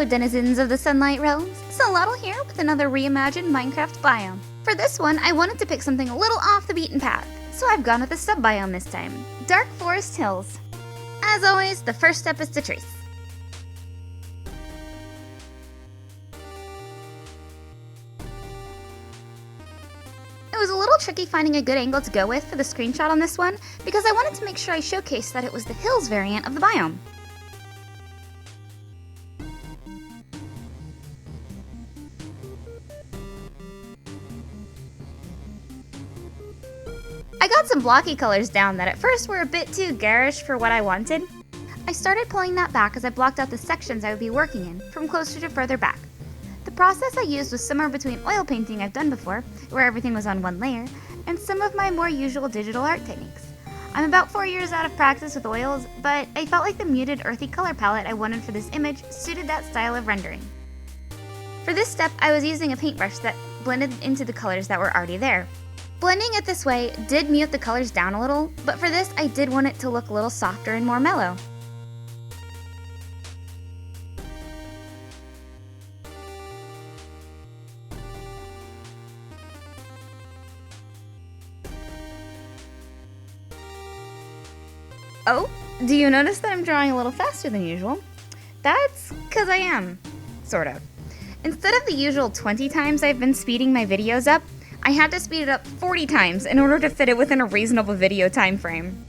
Hello denizens of the Sunlight Realms, Solotl here with another reimagined Minecraft biome. For this one, I wanted to pick something a little off the beaten path, so I've gone with a sub-biome this time, Dark Forest Hills. As always, the first step is to trace. It was a little tricky finding a good angle to go with for the screenshot on this one, because I wanted to make sure I showcased that it was the hills variant of the biome. I got some blocky colors down that at first were a bit too garish for what I wanted. I started pulling that back as I blocked out the sections I would be working in, from closer to further back. The process I used was somewhere between oil painting I've done before, where everything was on one layer, and some of my more usual digital art techniques. I'm about 4 years out of practice with oils, but I felt like the muted earthy color palette I wanted for this image suited that style of rendering. For this step, I was using a paintbrush that blended into the colors that were already there. Blending it this way did mute the colors down a little, but for this I did want it to look a little softer and more mellow. Oh, do you notice that I'm drawing a little faster than usual? That's because I am, sort of. Instead of the usual 20 times I've been speeding my videos up, I had to speed it up 40 times in order to fit it within a reasonable video time frame.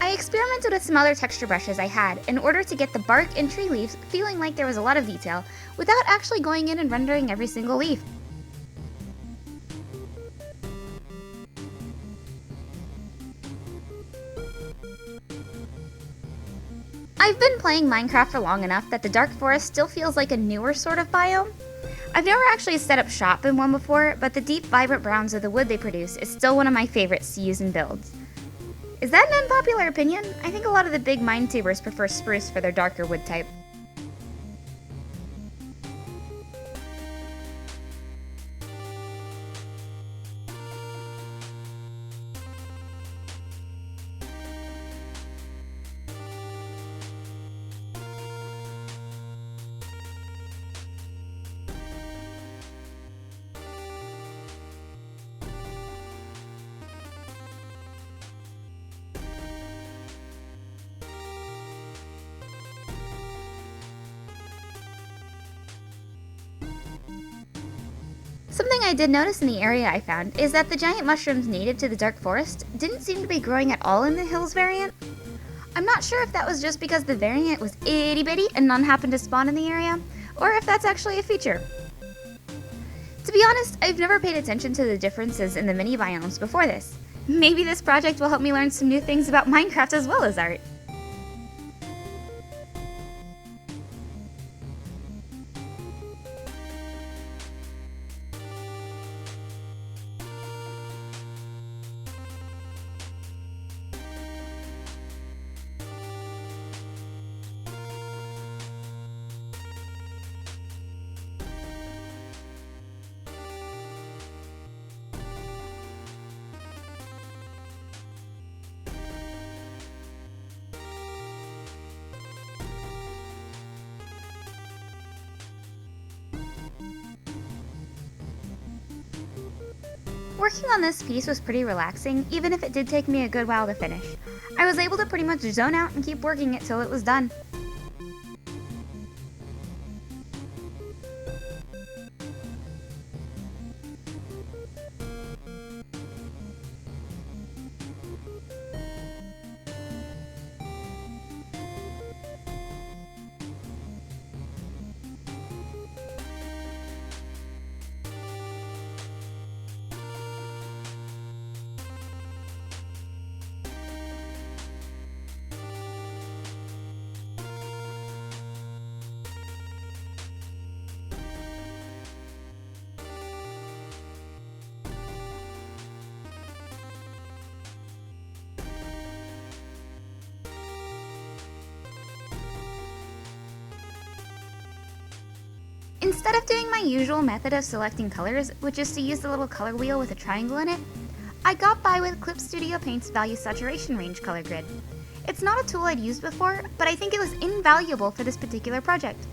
I experimented with some other texture brushes I had in order to get the bark and tree leaves feeling like there was a lot of detail without actually going in and rendering every single leaf. I've been playing Minecraft for long enough that the Dark Forest still feels like a newer sort of biome. I've never actually set up shop in one before, but the deep, vibrant browns of the wood they produce is still one of my favorites to use in builds. Is that an unpopular opinion? I think a lot of the big Minetubers prefer spruce for their darker wood type. Something I did notice in the area I found is that the giant mushrooms native to the Dark Forest didn't seem to be growing at all in the Hills variant. I'm not sure if that was just because the variant was itty bitty and none happened to spawn in the area, or if that's actually a feature. To be honest, I've never paid attention to the differences in the mini biomes before this. Maybe this project will help me learn some new things about Minecraft as well as art. Working on this piece was pretty relaxing, even if it did take me a good while to finish. I was able to pretty much zone out and keep working it till it was done. Instead of doing my usual method of selecting colors, which is to use the little color wheel with a triangle in it, I got by with Clip Studio Paint's Value Saturation Range color grid. It's not a tool I'd used before, but I think it was invaluable for this particular project.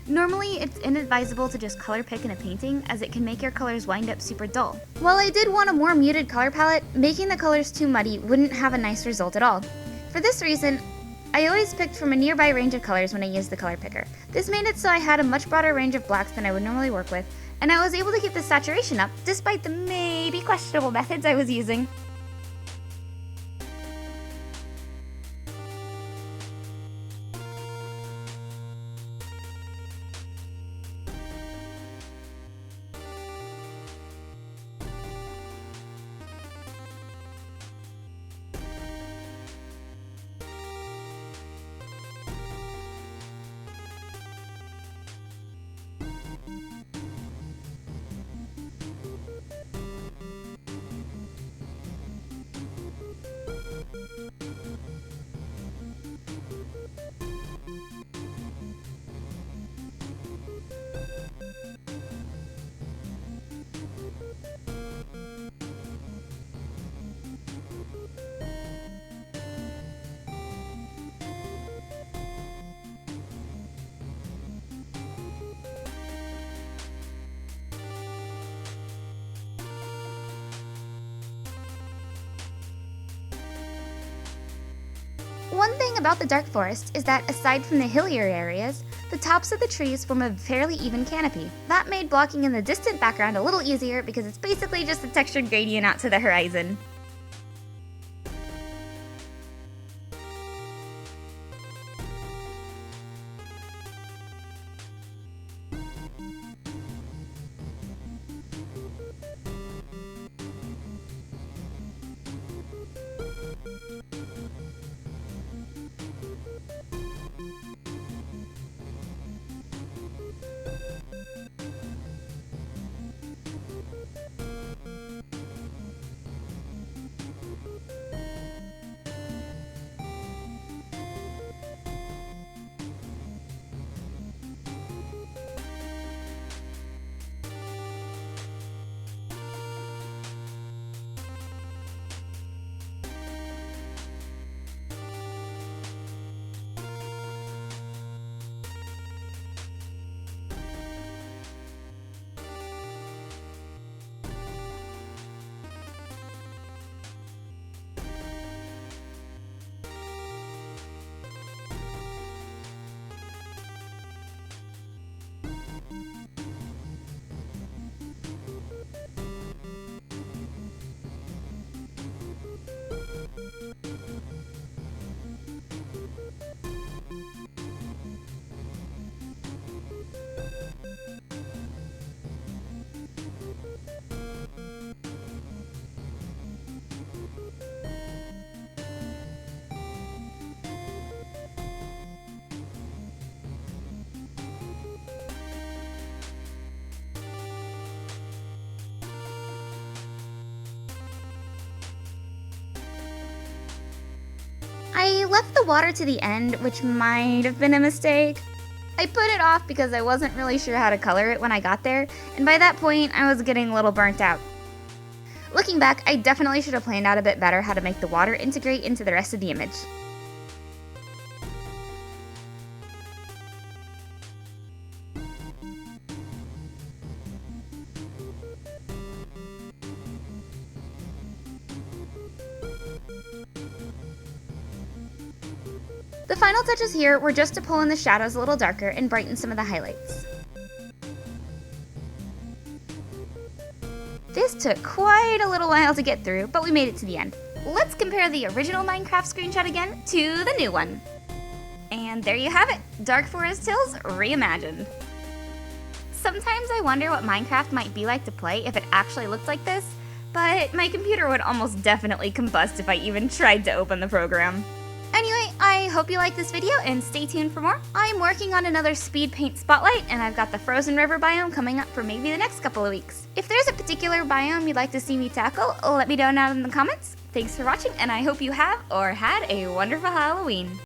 Normally, it's inadvisable to just color pick in a painting, as it can make your colors wind up super dull. While I did want a more muted color palette, making the colors too muddy wouldn't have a nice result at all. For this reason, I always picked from a nearby range of colors when I used the color picker. This made it so I had a much broader range of blacks than I would normally work with, and I was able to keep the saturation up despite the maybe questionable methods I was using. One thing about the dark forest is that aside from the hillier areas, the tops of the trees form a fairly even canopy. That made blocking in the distant background a little easier because it's basically just a textured gradient out to the horizon. I left the water to the end, which might have been a mistake. I put it off because I wasn't really sure how to color it when I got there, and by that point I was getting a little burnt out. Looking back, I definitely should have planned out a bit better how to make the water integrate into the rest of the image. The final touches here were just to pull in the shadows a little darker and brighten some of the highlights. This took quite a little while to get through, but we made it to the end. Let's compare the original Minecraft screenshot again to the new one. And there you have it, Dark Forest Hills Reimagined. Sometimes I wonder what Minecraft might be like to play if it actually looked like this, but my computer would almost definitely combust if I even tried to open the program. Anyway, I hope you liked this video and stay tuned for more. I'm working on another Speedpaint spotlight and I've got the frozen river biome coming up for maybe the next couple of weeks. If there's a particular biome you'd like to see me tackle, let me know down in the comments. Thanks for watching and I hope you have or had a wonderful Halloween.